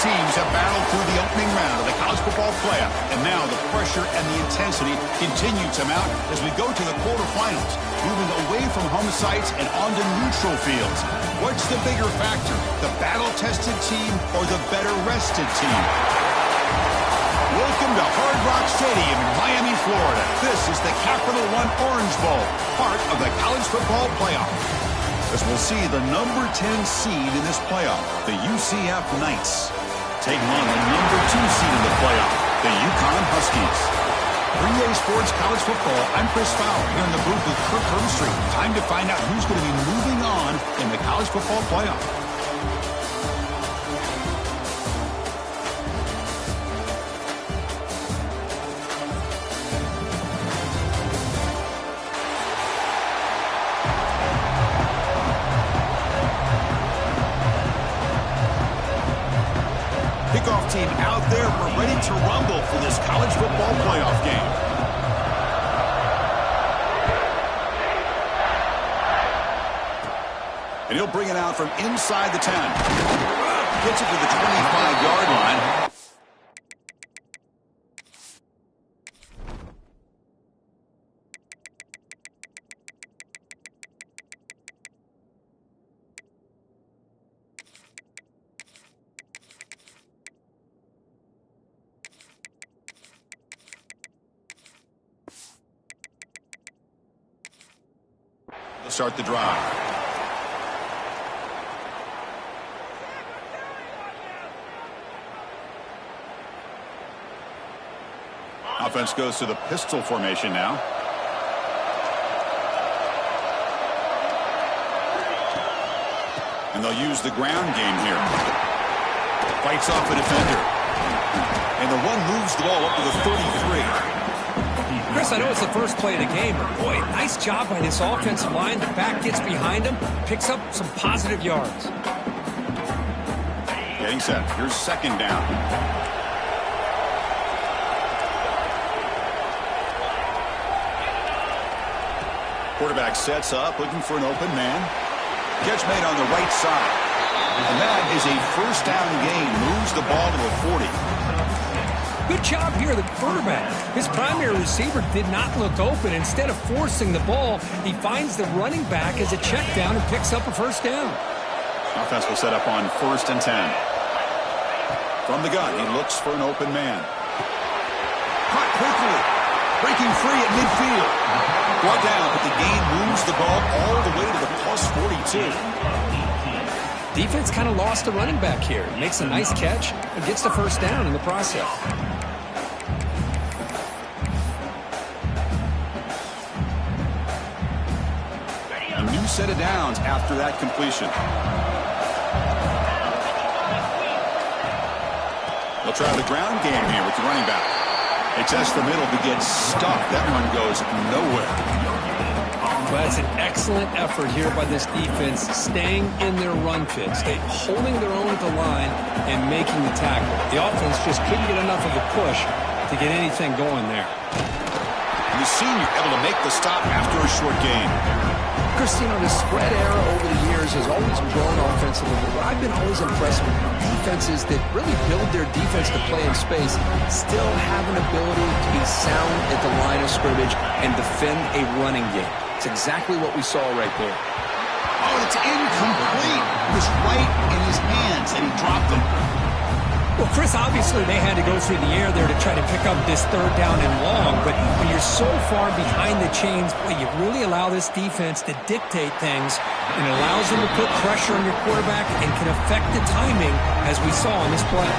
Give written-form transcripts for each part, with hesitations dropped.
teams have battled through the opening round of the college football playoff, and now the pressure and the intensity continue to mount as we go to the quarterfinals, moving away from home sites and onto neutral fields. What's the bigger factor, the battle-tested team or the better-rested team? Welcome to Hard Rock Stadium in Miami, Florida. This is the Capital One Orange Bowl, part of the college football playoff. As we'll see the number 10 seed in this playoff, the UCF Knights, taking on the number 2 seed in the playoff, the UConn Huskies. 3A Sports College Football, I'm Chris Fowler, here in the booth with Kirk Hermstreet. Time to find out who's going to be moving on in the college football playoff. Kickoff team out there. We're ready to rumble for this college football playoff game. And he'll bring it out from inside the 10. Gets it to the 25-yard line. Start the drive. Offense goes to the pistol formation now. And they'll use the ground game here. Fights off a defender. And the one moves the ball up to the 33. Chris, I know it's the first play of the game, but boy, nice job by this offensive line. The back gets behind him, picks up some positive yards. Getting set. Here's second down. Quarterback sets up, looking for an open man. Catch made on the right side. And that is a first down gain. Moves the ball to the 40. Good job here, the quarterback. His primary receiver did not look open. Instead of forcing the ball, he finds the running back as a check down and picks up a first down. Offense will set up on 1st and 10. From the gun, he looks for an open man. Caught quickly. Breaking free at midfield. Brought down, but the gain moves the ball all the way to the plus 42. Defense kind of lost the running back here. Makes a nice catch and gets the first down in the process. A new set of downs after that completion. They'll try the ground game here with the running back. They test the middle to get stuck. That one goes nowhere. Well, that's an excellent effort here by this defense, staying in their run fit, holding their own at the line and making the tackle. The offense just couldn't get enough of a push to get anything going there. And the senior able to make the stop after a short gain. Christine, the spread era over the years has always grown offensively. But I've been always impressed with defenses that really build their defense to play in space, still have an ability to be sound at the line of scrimmage and defend a running game. It's exactly what we saw right there. Oh, it's incomplete. It was right in his hands, and he dropped it. Well, Chris, obviously they had to go through the air there to try to pick up this third down and long, but when you're so far behind the chains, boy, you really allow this defense to dictate things, and it allows them to put pressure on your quarterback and can affect the timing, as we saw in this play.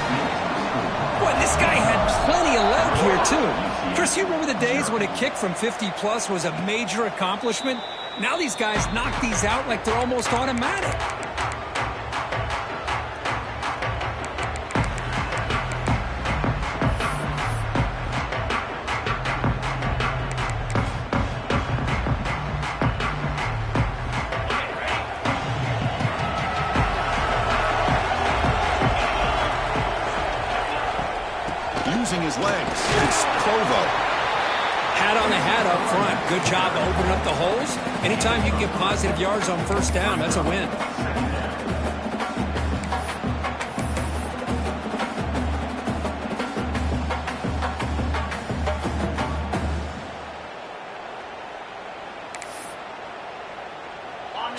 Boy, this guy had plenty of leg here, too. Chris, you remember the days when a kick from 50-plus was a major accomplishment? Now these guys knock these out like they're almost automatic. Using his legs, it's Provo. Hat on the hat up front. Good job opening up the holes. Anytime you can get positive yards on first down, that's a win.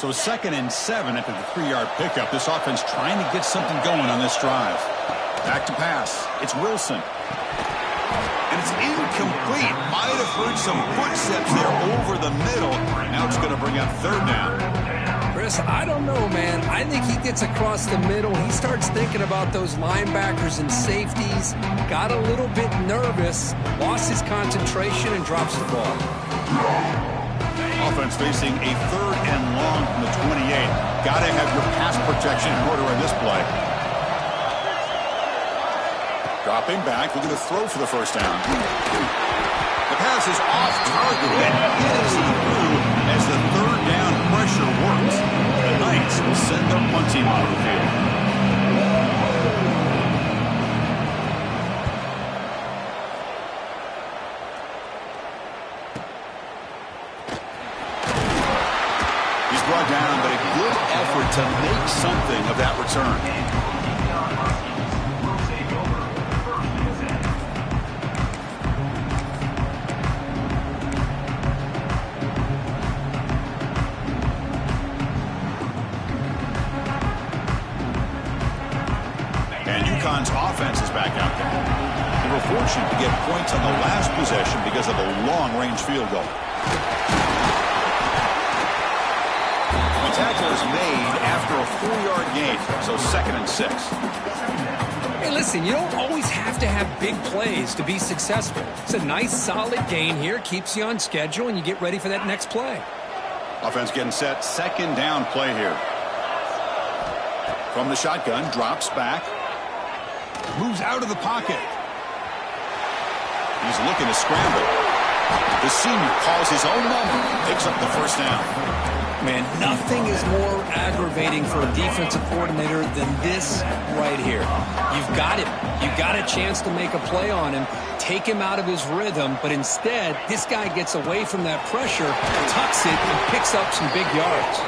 So 2nd and 7 after the 3-yard pickup. This offense trying to get something going on this drive. Back to pass. It's Wilson. And it's incomplete. Might have heard some footsteps there over the middle. Now it's going to bring up 3rd down. Chris, I don't know, man. I think he gets across the middle. He starts thinking about those linebackers and safeties. Got a little bit nervous. Lost his concentration and drops the ball. Offense facing a 3rd and long from the 28. Got to have your pass protection in order on this play. Dropping back, looking to throw for the 1st down. The pass is off target, and is he through as the 3rd down pressure works. The Knights will send their punt team out of the field. He's brought down, but a good effort to make something of that return. UConn's offense is back out there. They were fortunate to get points on the last possession because of a long-range field goal. The tackle is made after a 4-yard gain, so 2nd and 6. Hey, listen, you don't always have to have big plays to be successful. It's a nice, solid gain here, keeps you on schedule, and you get ready for that next play. Offense getting set, 2nd down play here. From the shotgun, drops back. Moves out of the pocket. He's looking to scramble. The senior calls his own number. Picks up the 1st down. Man, nothing is more aggravating for a defensive coordinator than this right here. You've got him. You've got a chance to make a play on him, take him out of his rhythm, but instead, this guy gets away from that pressure, tucks it, and picks up some big yards.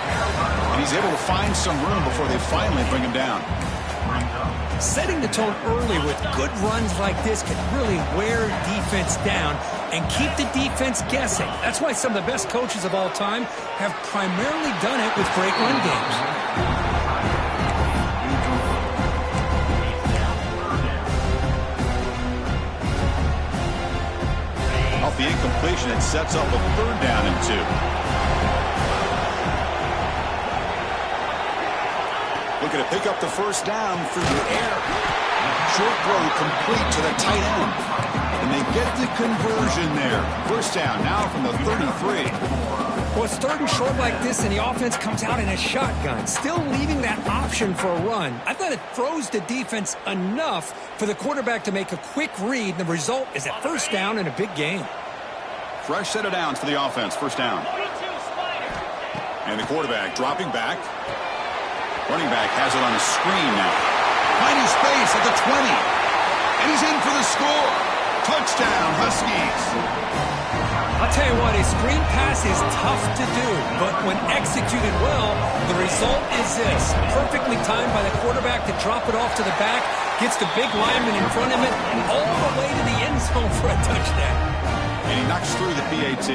And he's able to find some room before they finally bring him down. Setting the tone early with good runs like this can really wear defense down and keep the defense guessing. That's why some of the best coaches of all time have primarily done it with great run games. Off the incompletion, it sets up a 3rd down and 2. Looking to pick up the 1st down through the air. Short throw complete to the tight end. And they get the conversion there. 1st down now from the 33. Well, it's 3rd and short like this, and the offense comes out in a shotgun, still leaving that option for a run. I thought it throws the defense enough for the quarterback to make a quick read, and the result is a 1st down and a big gain. Fresh set of downs for the offense. 1st down. And the quarterback dropping back. Running back has it on a screen now. Finding space at the 20. And he's in for the score. Touchdown, Huskies. I'll tell you what, a screen pass is tough to do, but when executed well, the result is this. Perfectly timed by the quarterback to drop it off to the back, gets the big lineman in front of him, all the way to the end zone for a touchdown. And he knocks through the PAT.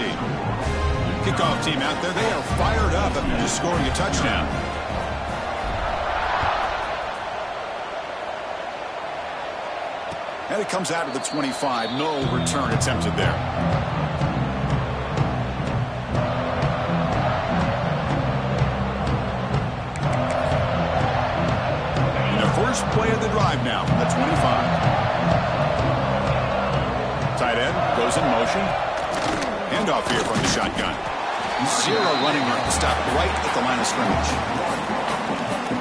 Kickoff team out there, they are fired up after just scoring a touchdown. And it comes out of the 25. No return attempted there. And the first play of the drive now from the 25. Tight end goes in motion. Handoff here from the shotgun. 0 running room. Stopped right at the line of scrimmage.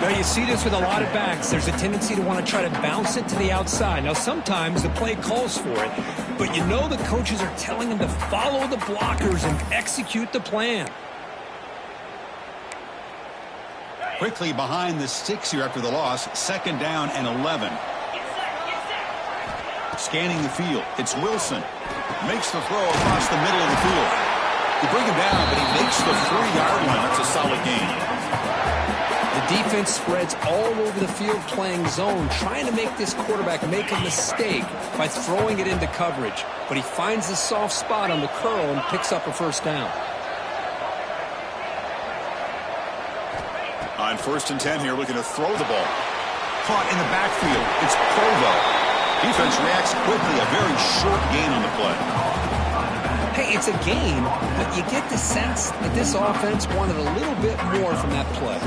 Now, you see this with a lot of backs. There's a tendency to want to try to bounce it to the outside. Now, sometimes the play calls for it, but you know the coaches are telling them to follow the blockers and execute the plan. Quickly behind the 6 here after the loss. 2nd down and 11. Scanning the field. It's Wilson. Makes the throw across the middle of the field. They bring him down, but he makes the 3-yard line. That's a solid gain. The defense spreads all over the field playing zone, trying to make this quarterback make a mistake by throwing it into coverage. But he finds the soft spot on the curl and picks up a 1st down. On 1st and 10 here, looking to throw the ball. Caught in the backfield. It's Provo. Defense reacts quickly. A very short gain on the play. Hey, it's a game, but you get the sense that this offense wanted a little bit more from that play.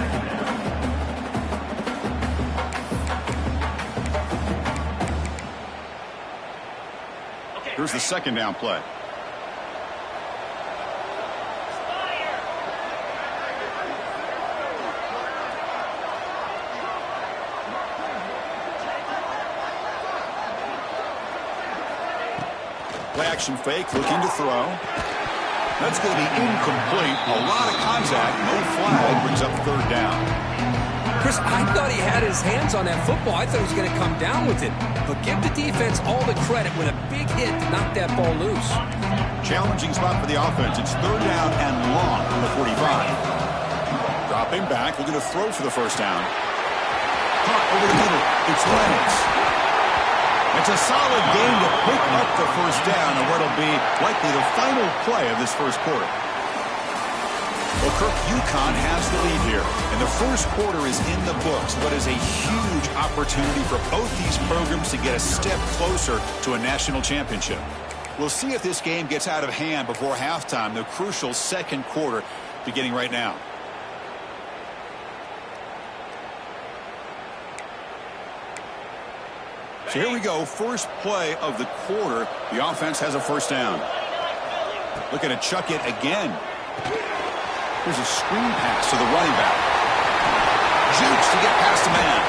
Here's the 2nd down play. Play action fake, looking to throw. That's going to be incomplete. A lot of contact, no flag, brings up 3rd down. Chris, I thought he had his hands on that football. I thought he was going to come down with it. But give the defense all the credit with a big hit to knock that ball loose. Challenging spot for the offense. It's 3rd down and long from the 45. Dropping back, looking to throw for the 1st down. Caught over the middle. It's Lennox. It's a solid game to pick up the 1st down and what'll be likely the final play of this 1st quarter. Well, Kirk, UConn has the lead here, and the 1st quarter is in the books. What is a huge opportunity for both these programs to get a step closer to a national championship. We'll see if this game gets out of hand before halftime, the crucial 2nd quarter beginning right now. So here we go, 1st play of the quarter. The offense has a 1st down. Looking to chuck it again. Here's a screen pass to the running back. Jukes to get past a man.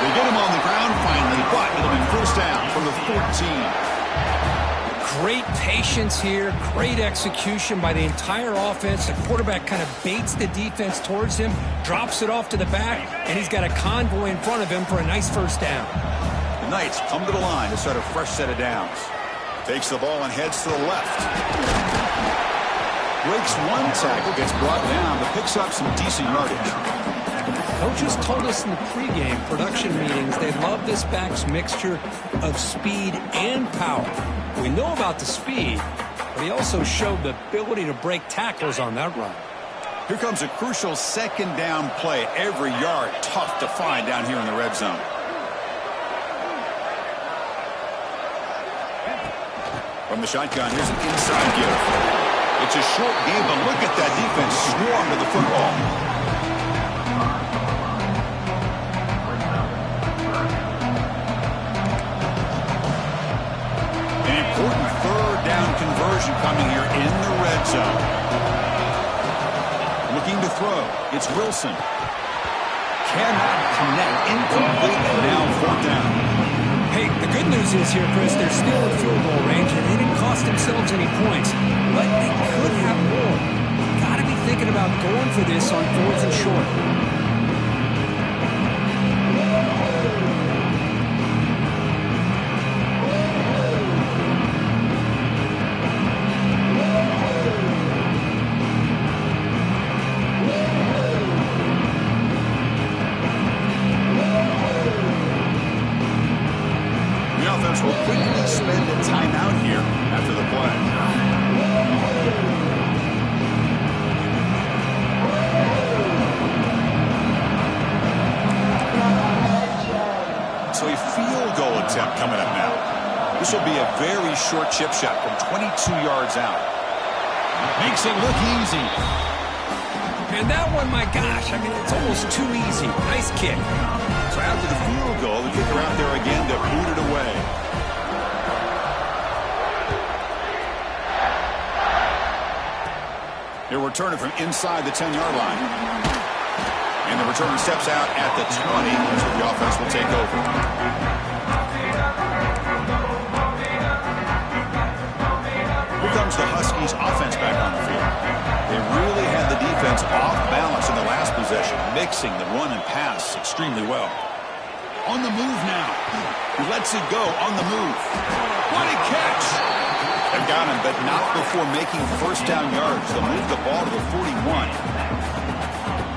They get him on the ground finally, but it'll be 1st down from the 14. Great patience here, great execution by the entire offense. The quarterback kind of baits the defense towards him, drops it off to the back, and he's got a convoy in front of him for a nice 1st down. The Knights come to the line to start a fresh set of downs. Takes the ball and heads to the left. Breaks one tackle, gets brought down, but picks up some decent yardage. Coaches told us in the pregame production meetings they love this back's mixture of speed and power. We know about the speed, but he also showed the ability to break tackles on that run. Here comes a crucial 2nd down play. Every yard tough to find down here in the red zone. From the shotgun, here's an inside give. It's a short game, but look at that defense swarm to the football. An important 3rd down conversion coming here in the red zone. Looking to throw. It's Wilson. Cannot connect. Incomplete, and now 4th down. Hey, the good news is here, Chris, they're still in field goal range, and they didn't cost themselves any points, but they could have more. Got to be thinking about going for this on 4th and short. Will quickly spend a timeout here after the play. So a field goal attempt coming up now. This will be a very short chip shot from 22 yards out. Makes it look easy. And that one, my gosh, I mean, it's almost too easy. Nice kick. So after the field goal, the kicker out there again to boot it away. They're returning from inside the 10-yard line. And the returner steps out at the 20, so the offense will take over. Here comes the Huskies offense back on the field. They really had the defense off balance in the last possession, mixing the run and pass extremely well. On the move now. He lets it go on the move. What a catch! They've got him, but not before making 1st down yards. They'll move the ball to the 41.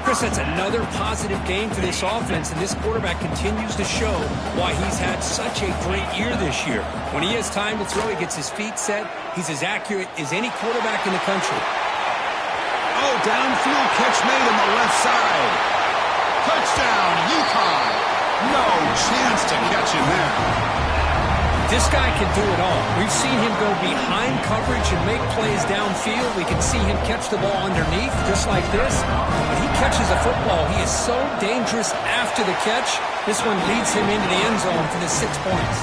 Chris, that's another positive game for this offense, and this quarterback continues to show why he's had such a great year this year. When he has time to throw, he gets his feet set. He's as accurate as any quarterback in the country. Oh, downfield catch made on the left side. Touchdown, UConn. No chance to catch him there. This guy can do it all. We've seen him go behind coverage and make plays downfield. We can see him catch the ball underneath, just like this. When he catches a football, he is so dangerous after the catch. This one leads him into the end zone for the 6 points.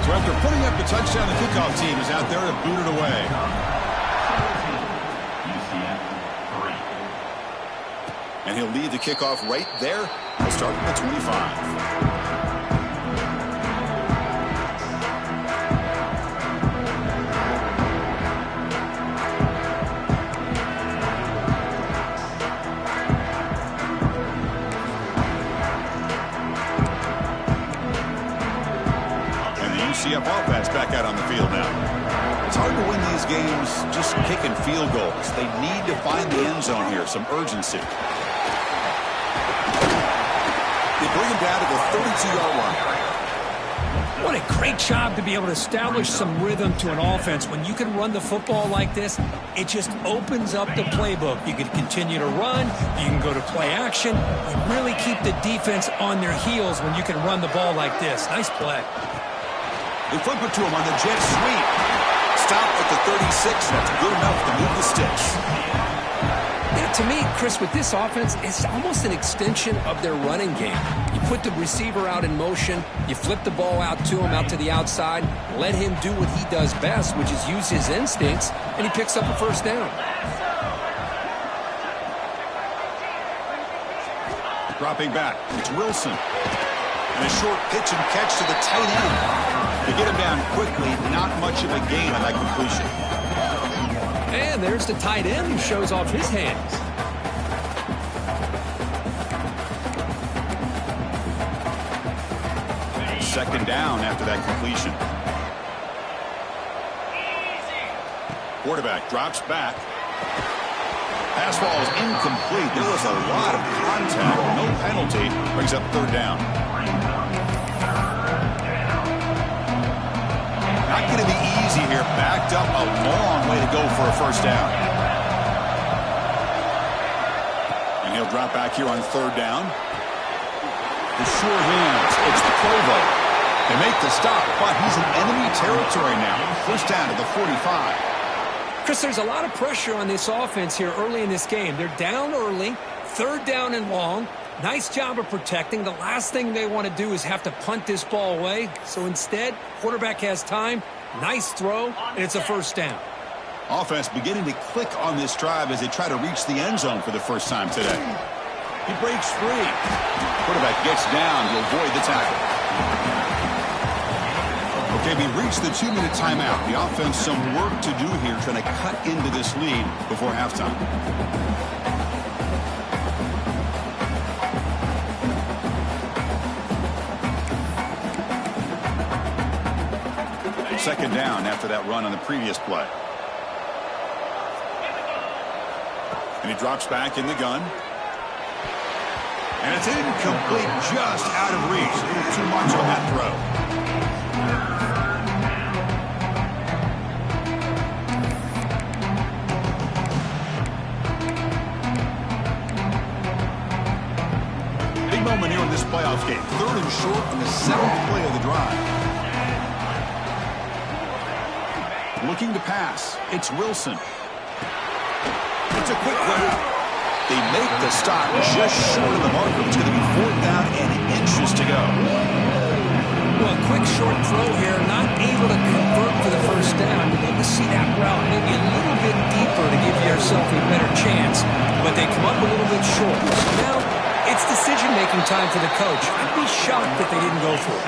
So after putting up the touchdown, the kickoff team is out there to boot it away. And he'll lead the kickoff right there. He'll start at the 25. UCF offense back out on the field now. It's hard to win these games just kicking field goals. They need to find the end zone here, some urgency. They bring him down to the 32-yard line. What a great job to be able to establish some rhythm to an offense. When you can run the football like this, it just opens up the playbook. You can continue to run. You can go to play action. You really keep the defense on their heels when you can run the ball like this. Nice play. They flip it to him on the jet sweep. Stop at the 36. That's good enough to move the sticks. Yeah, to me, Chris, with this offense, it's almost an extension of their running game. You put the receiver out in motion. You flip the ball out to him, out to the outside. Let him do what he does best, which is use his instincts, and he picks up a first down. Dropping back. It's Wilson. And a short pitch and catch to the tight end. To get him down quickly, not much of a gain on that completion. And there's the tight end who shows off his hands. Second down after that completion. Quarterback drops back. Pass ball is incomplete. There was a lot of contact. No penalty. Brings up third down. Not going to be easy here. Backed up a long way to go for a first down. And he'll drop back here on third down. The sure hands. It's Provo. They make the stop, but he's in enemy territory now. First down to the 45. Chris, there's a lot of pressure on this offense here early in this game. They're down early, third down and long. Nice job of protecting. The last thing they want to do is have to punt this ball away. So instead, quarterback has time. Nice throw, and it's a first down. Offense beginning to click on this drive as they try to reach the end zone for the first time today. He breaks free. Quarterback gets down to avoid the tackle. Okay, we reached the 2-minute timeout. The offense some work to do here trying to cut into this lead before halftime. Second down after that run on the previous play. And he drops back in the gun. And it's incomplete, just out of reach. A little too much on that throw. Big moment here in this playoff game. Third and short on the 7th play of the drive. Looking to pass. It's Wilson. It's a quick grab. They make the stop just short of the marker. It's going to be 4th down and inches to go. Well, a quick short throw here, not able to convert for the first down. You need to see that route maybe a little bit deeper to give yourself a better chance. But they come up a little bit short. So now it's decision-making time for the coach. I'd be shocked if they didn't go for it.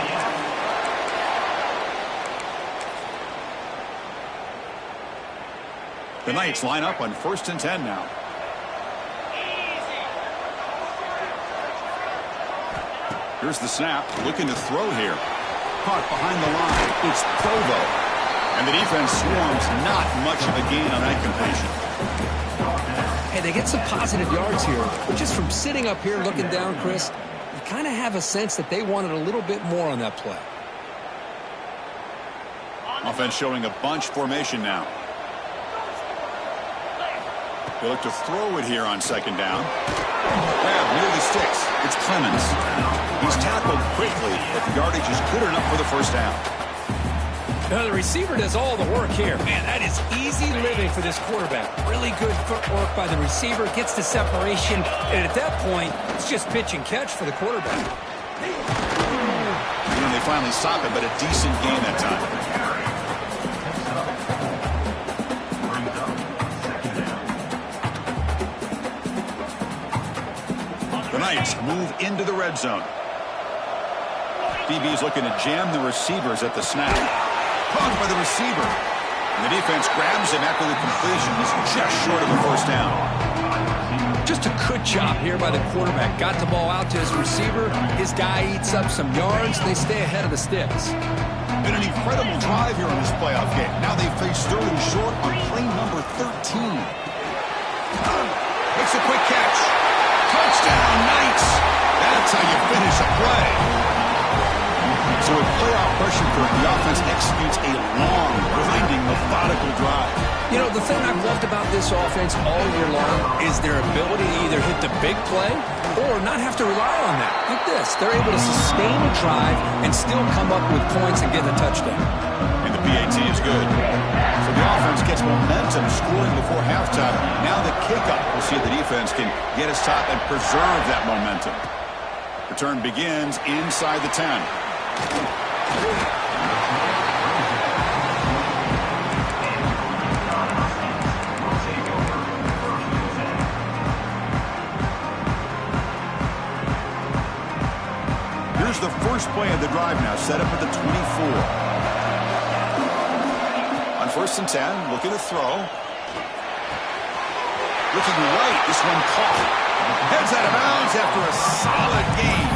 The Knights line up on 1st and 10 now. Here's the snap. Looking to throw here. Caught behind the line. It's Provo. And the defense swarms. Not much of a gain on that completion. Hey, they get some positive yards here. But just from sitting up here looking down, Chris, you kind of have a sense that they wanted a little bit more on that play. Offense showing a bunch formation now. They look to throw it here on second down. Grab near the sticks. It's it's Clemens. He's tackled quickly, but the yardage is good enough for the first down. Now the receiver does all the work here. Man, that is easy living for this quarterback. Really good footwork by the receiver, gets the separation, and at that point, it's just pitch and catch for the quarterback. And they finally stop it, but a decent gain that time. The Knights move into the red zone. DB's looking to jam the receivers at the snap. Caught by the receiver. And the defense grabs him after the completion. He's just short of the first down. Just a good job here by the quarterback. Got the ball out to his receiver. His guy eats up some yards. They stay ahead of the sticks. Been an incredible drive here in this playoff game. Now they face third and short on play number 13. Makes a quick catch. Touchdown, Knights. That's how you finish a play. So with playoff pressure for it, the offense executes a long, grinding, methodical drive. You know, the thing I've loved about this offense all year long is their ability to either hit the big play or not have to rely on that. Like this, they're able to sustain a drive and still come up with points and get a touchdown. And the PAT is good. So the offense gets momentum, scoring before halftime. Now the kickoff. We'll see if the defense can get a stop and preserve that momentum. Return begins inside the 10. Here's the first play of the drive now, set up at the 24. On 1st and 10, looking to throw. Looking right, this one caught. Heads out of bounds after a solid gain.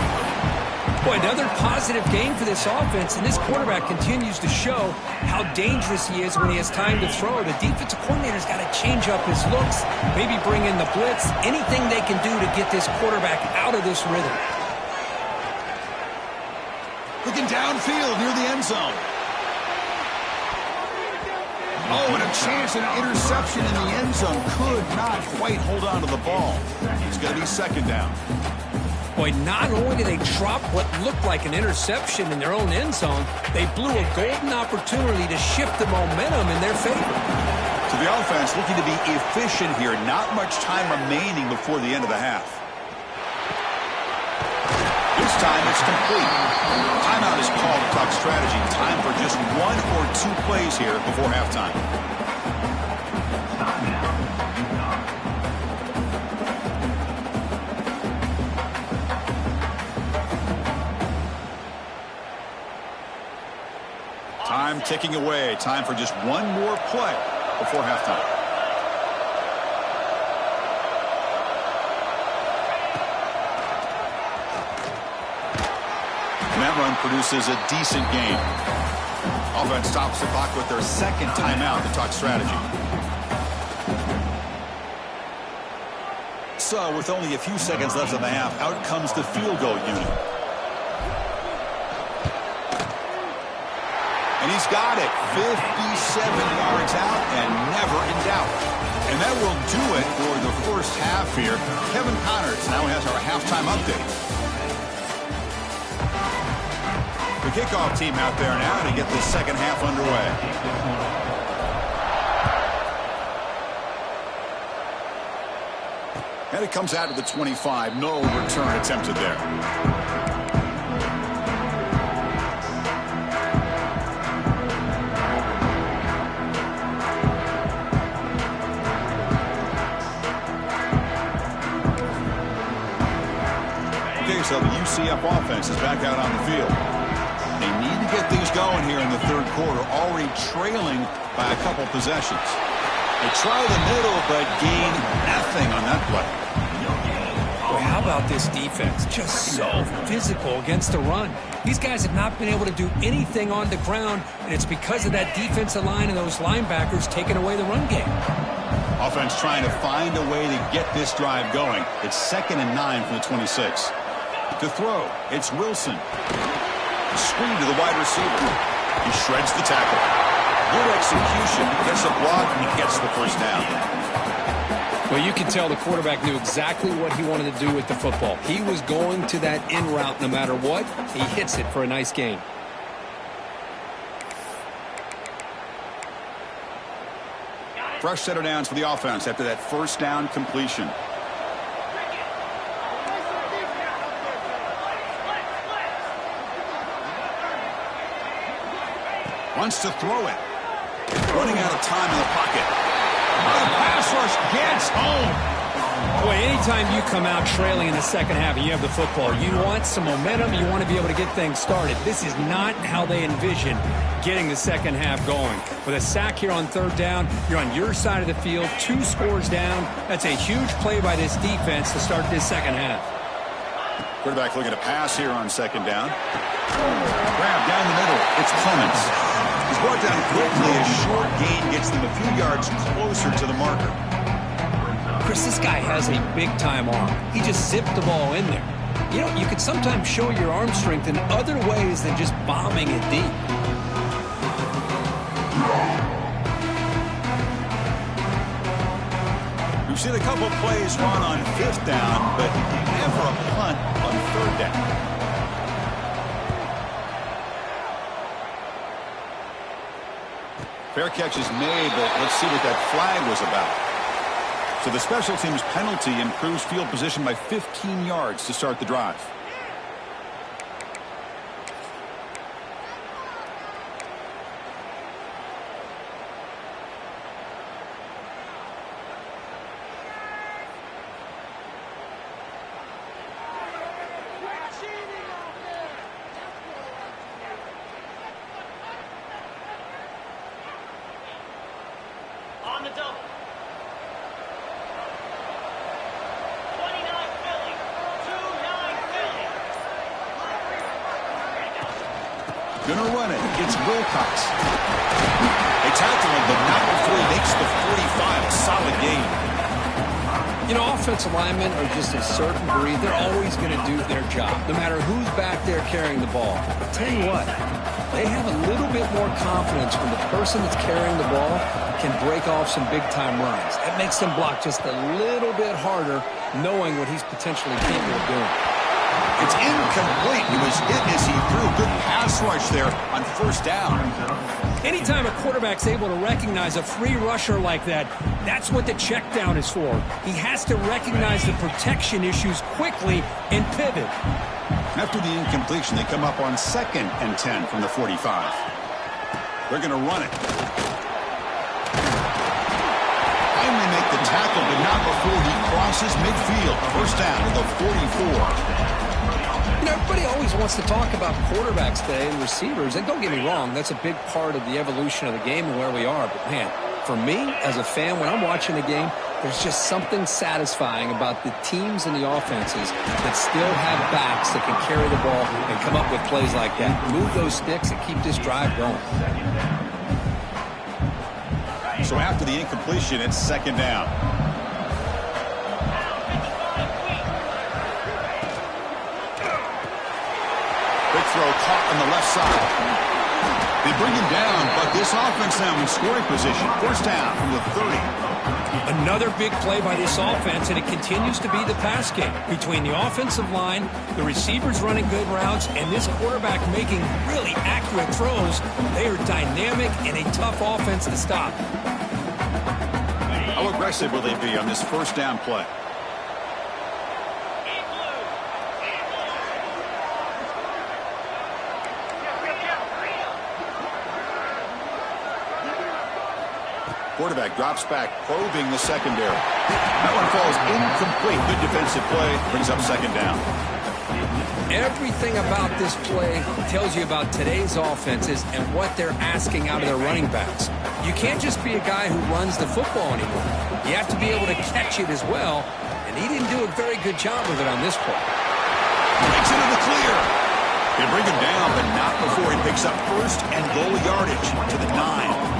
Boy, another positive game for this offense, and this quarterback continues to show how dangerous he is when he has time to throw. The defensive coordinator's got to change up his looks, maybe bring in the blitz, anything they can do to get this quarterback out of this rhythm. Looking downfield near the end zone. Oh, and a chance at an interception in the end zone. Could not quite hold on to the ball. It's going to be second down. Boy, not only did they drop what looked like an interception in their own end zone, they blew a golden opportunity to shift the momentum in their favor. So the offense looking to be efficient here. Not much time remaining before the end of the half. This time it's complete. Timeout is called to talk strategy. Time for just 1 or 2 plays here before halftime. Time ticking away. Time for just 1 more play before halftime. And that run produces a decent gain. Offense stops the clock with their second timeout to talk strategy. So with only a few seconds left in the half, out comes the field goal unit. And he's got it. 57 yards out and never in doubt. And that will do it for the first half here. Kevin Connors now has our halftime update. The kickoff team out there now to get the second half underway. And it comes out of the 25. No return attempted there. So the UCF offense is back out on the field. They need to get things going here in the third quarter, already trailing by a couple possessions. They try the middle, but gain nothing on that play. Boy, how about this defense? Just so physical against the run. These guys have not been able to do anything on the ground, and it's because of that defensive line and those linebackers taking away the run game. Offense trying to find a way to get this drive going. It's 2nd and 9 from the 26. To throw, it's Wilson. Screen to the wide receiver. He shreds the tackle. Good execution. Gets a block and he gets the first down. Well, you can tell the quarterback knew exactly what he wanted to do with the football. He was going to that in route no matter what. He hits it for a nice gain. Fresh set of downs for the offense after that first down completion. Wants to throw it. Running out of time in the pocket. The pass rush gets home. Boy, anytime you come out trailing in the second half and you have the football, you want some momentum. You want to be able to get things started. This is not how they envision getting the second half going. With a sack here on third down, you're on your side of the field, 2 scores down. That's a huge play by this defense to start this second half. Quarterback looking to pass here on second down. Grab down the middle. It's Clemens. He's brought down quickly. A short gain gets them a few yards closer to the marker. Chris, this guy has a big-time arm. He just zipped the ball in there. You know, you can sometimes show your arm strength in other ways than just bombing it deep. We've seen a couple plays run on 5th down, but never a punt on 3rd down. Fair catch is made, but let's see what that flag was about. So the special teams penalty improves field position by 15 yards to start the drive. On the double. 29 Philly. 2-9 Philly. Gonna run it. It's Wilcox. They tackle him, but not before he makes the 45. A solid gain. You know, offensive linemen are just a certain breed. They're always going to do their job, no matter who's back there carrying the ball. But tell you what, they have a little bit more confidence when the person that's carrying the ball can break off some big-time runs. That makes them block just a little bit harder, knowing what he's potentially capable of doing. It's incomplete. He was hit as he threw. Good pass rush there on 1st down. Anytime a quarterback's able to recognize a free rusher like that, that's what the check down is for. He has to recognize the protection issues quickly and pivot. After the incompletion, they come up on 2nd and 10 from the 45. They're going to run it. Finally make the tackle, but not before he crosses midfield. 1st down to the 44. You know, everybody always wants to talk about quarterbacks today and receivers, and don't get me wrong, that's a big part of the evolution of the game and where we are. But, man, for me, as a fan, when I'm watching the game, there's just something satisfying about the teams and the offenses that still have backs that can carry the ball and come up with plays like that. Move those sticks and keep this drive going. So after the incompletion, it's 2nd down. Big throw caught on the left side. They bring him down, but this offense now in scoring position. 1st down from the 30. Another big play by this offense, and it continues to be the pass game. Between the offensive line, the receivers running good routes, and this quarterback making really accurate throws, they are dynamic and a tough offense to stop. How aggressive will they be on this 1st down play? Quarterback drops back, probing the secondary. That one falls incomplete. Good defensive play. Brings up 2nd down. Everything about this play tells you about today's offenses and what they're asking out of their running backs. You can't just be a guy who runs the football anymore. You have to be able to catch it as well, and he didn't do a very good job of it on this play. Breaks into the clear. They bring him down, but not before he picks up 1st and goal yardage to the 9.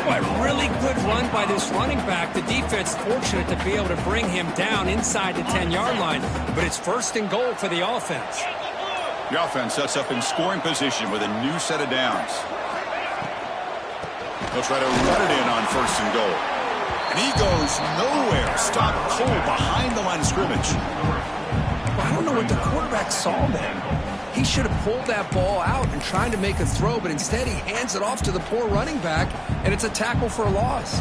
Boy, really good run by this running back. The defense fortunate to be able to bring him down inside the 10-yard line, but it's 1st and goal for the offense. The offense sets up in scoring position with a new set of downs. They'll try to run it in on 1st and goal. And he goes nowhere. Stopped cold behind the line of scrimmage. I don't know what the quarterback saw then. He should have pulled that ball out and tried to make a throw, but instead he hands it off to the poor running back, and it's a tackle for a loss.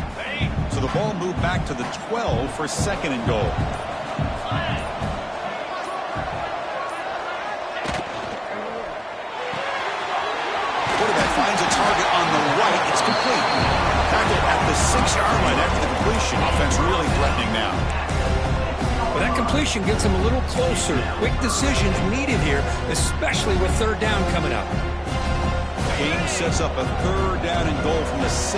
So the ball moved back to the 12 for 2nd and goal. Quarterback finds a target on the right. It's complete. Tackled at the 6-yard line after the completion. Offense really threatening now. Well, that completion gets him a little closer. Quick decisions needed here, especially with 3rd down coming up. The game sets up a 3rd down and goal from the 6.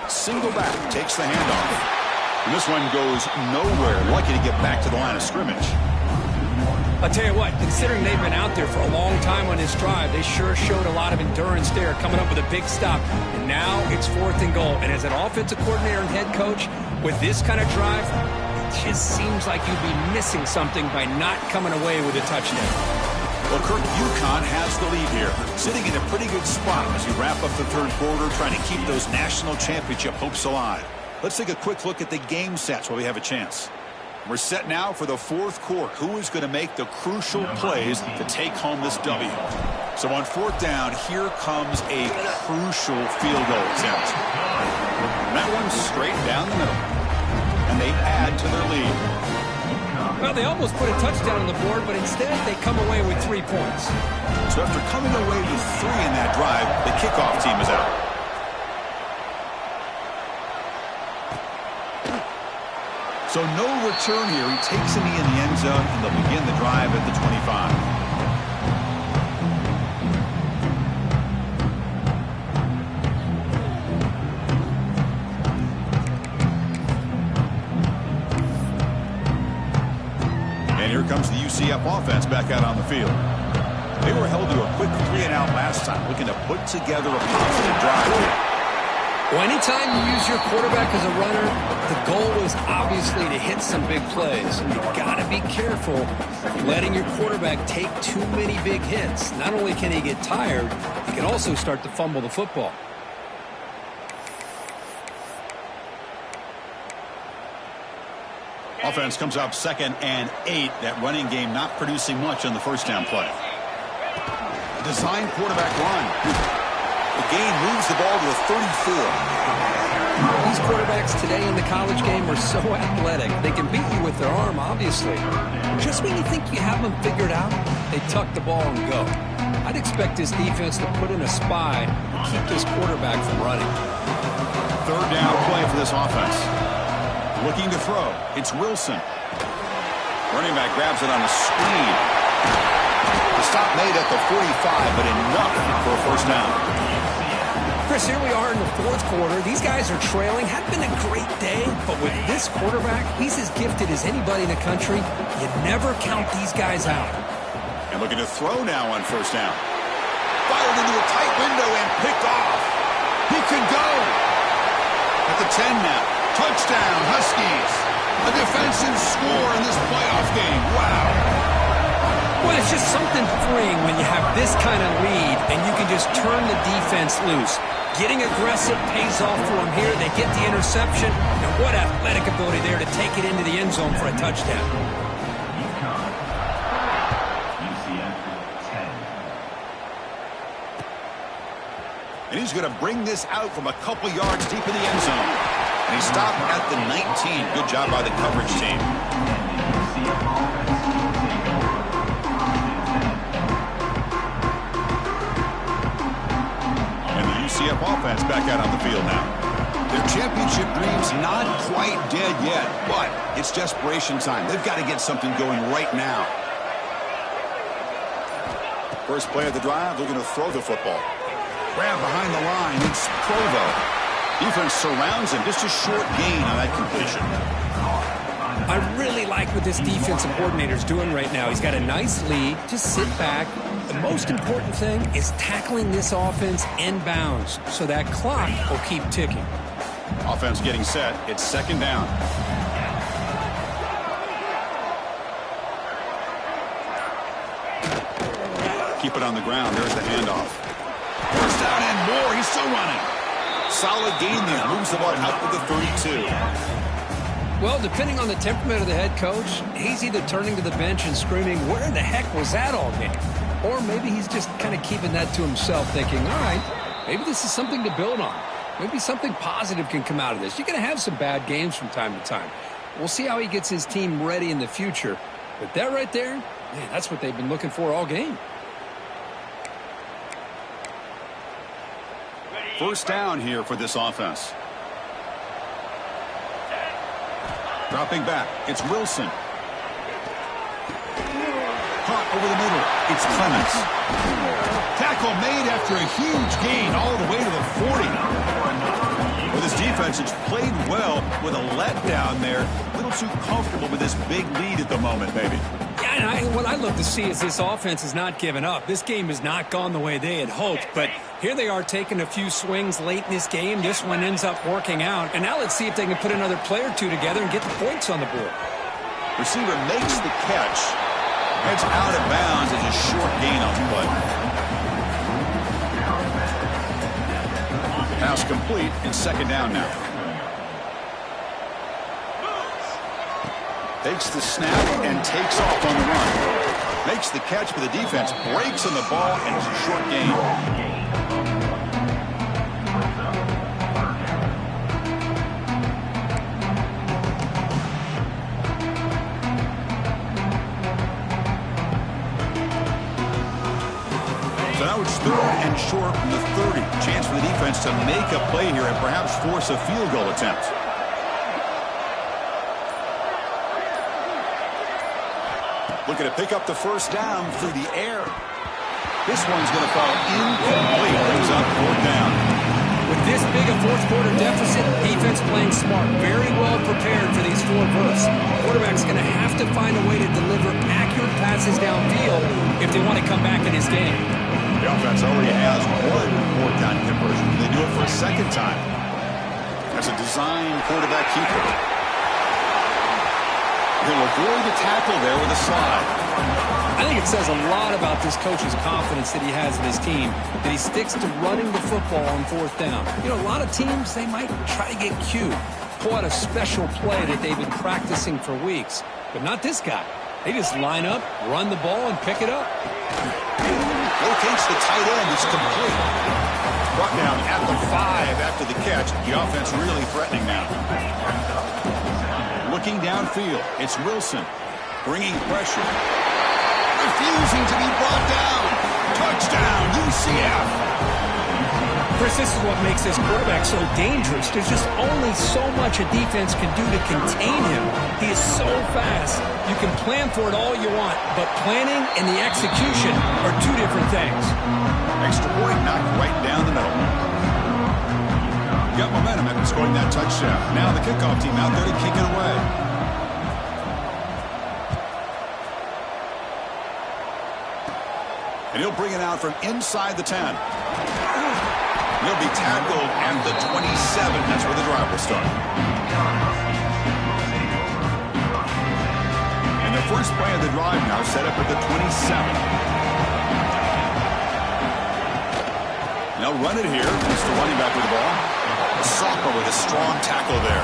Single back takes the handoff. And this one goes nowhere. Lucky to get back to the line of scrimmage. I'll tell you what, considering they've been out there for a long time on this drive, they sure showed a lot of endurance there, coming up with a big stop. And now it's 4th and goal. And as an offensive coordinator and head coach, with this kind of drive, it just seems like you'd be missing something by not coming away with a touchdown. Well, Kirk, UConn has the lead here, sitting in a pretty good spot as you wrap up the 3rd quarter, trying to keep those national championship hopes alive. Let's take a quick look at the game sets while we have a chance. We're set now for the 4th quarter. Who is going to make the crucial plays to take home this W? So on 4th down, here comes a crucial field goal attempt. And that one's straight down the middle. And they add to their lead. Well, they almost put a touchdown on the board, but instead they come away with 3 points. So after coming away with 3 in that drive, the kickoff team is out. So no return here. He takes a knee in the end zone, and they'll begin the drive at the 25. And here comes the UCF offense back out on the field. They were held to a quick 3-and-out last time, looking to put together a positive drive here. Well, anytime you use your quarterback as a runner, the goal is obviously to hit some big plays. And you've got to be careful letting your quarterback take too many big hits. Not only can he get tired, he can also start to fumble the football. Offense comes up 2nd and 8. That running game not producing much on the 1st down play. Design quarterback run. The gain moves the ball to the 34. These quarterbacks today in the college game are so athletic. They can beat you with their arm, obviously. Just when you think you have them figured out, they tuck the ball and go. I'd expect this defense to put in a spy and keep this quarterback from running. 3rd down play for this offense. Looking to throw. It's Wilson. Running back grabs it on a screen. The stop made at the 45, but enough for a 1st down. Chris, here we are in the 4th quarter. These guys are trailing. Hadn't been a great day, but with this quarterback, he's as gifted as anybody in the country. You never count these guys out. And looking to throw now on 1st down. Fired into a tight window and picked off. He can go. At the 10 now. Touchdown, Huskies. A defensive score in this playoff game. Wow. Well, it's just something freeing when you have this kind of lead and you can just turn the defense loose. Getting aggressive pays off for them here. They get the interception, and what athletic ability there to take it into the end zone for a touchdown. And he's going to bring this out from a couple yards deep in the end zone. And he stopped at the 19. Good job by the coverage team. UCF offense back out on the field now. Their championship dreams not quite dead yet, but it's desperation time. They've got to get something going right now. First play of the drive, they're going to throw the football. Grab behind the line, it's Provo. Defense surrounds him, just a short gain on that completion. I really like what this defensive coordinator's doing right now. He's got a nice lead. Just sit back. The most important thing is tackling this offense inbounds so that clock will keep ticking. Offense getting set. It's 2nd down. keep it on the ground. There's the handoff. First down and more. He's still running. Solid gain there. Moves the ball out to the 32. Well, depending on the temperament of the head coach, he's either turning to the bench and screaming, where in the heck was that all game? Or maybe he's just kind of keeping that to himself, thinking, all right, maybe this is something to build on. Maybe something positive can come out of this. You're going to have some bad games from time to time. We'll see how he gets his team ready in the future. But that right there, man, that's what they've been looking for all game. First down here for this offense. Dropping back, it's Wilson. Caught over the middle, it's Clements. Tackle made after a huge gain all the way to the 40. Well, this defense has played well with a letdown there. A little too comfortable with this big lead at the moment, maybe. Yeah, and what I look to see is this offense has not given up. This game has not gone the way they had hoped, but here they are taking a few swings late in this game. This one ends up working out, and now let's see if they can put another play or two together and get the points on the board. Receiver makes the catch. Heads out of bounds as a short gain on the play. Pass complete and second down now. Takes the snap and takes off on the run. Makes the catch for the defense. Breaks on the ball and it's a short gain. So now it's third and short from the 30. Chance for the defense to make a play here and perhaps force a field goal attempt. Looking to pick up the first down through the air. This one's going to fall incomplete. Brings up fourth down. With this big a fourth quarter deficit, defense playing smart, very well prepared for these four bursts. Quarterback's going to have to find a way to deliver accurate passes downfield if they want to come back in this game. The offense already has one fourth-down conversion. They do it for a second time. That's a design quarterback keeper. He'll avoid the tackle there with a slide. I think it says a lot about this coach's confidence that he has in his team, that he sticks to running the football on fourth down. You know, a lot of teams, they might try to get cute, pull out a special play that they've been practicing for weeks. But not this guy. They just line up, run the ball, and pick it up. Locates the tight end. It's complete. Brought down at the 5 after the catch. The offense really threatening now. Looking downfield, it's Wilson, bringing pressure, refusing to be brought down. Touchdown, UCF. Chris, this is what makes this quarterback so dangerous. There's just only so much a defense can do to contain him. He is so fast. You can plan for it all you want, but planning and the execution are two different things. Extra point knocked right down the middle. Got momentum after scoring that touchdown. Now the kickoff team out there to kick it away. And he'll bring it out from inside the 10. He'll be tackled at the 27. That's where the drive will start. And the first play of the drive now set up at the 27. They'll run it here. It's the running back with the ball. Soccer with a strong tackle there.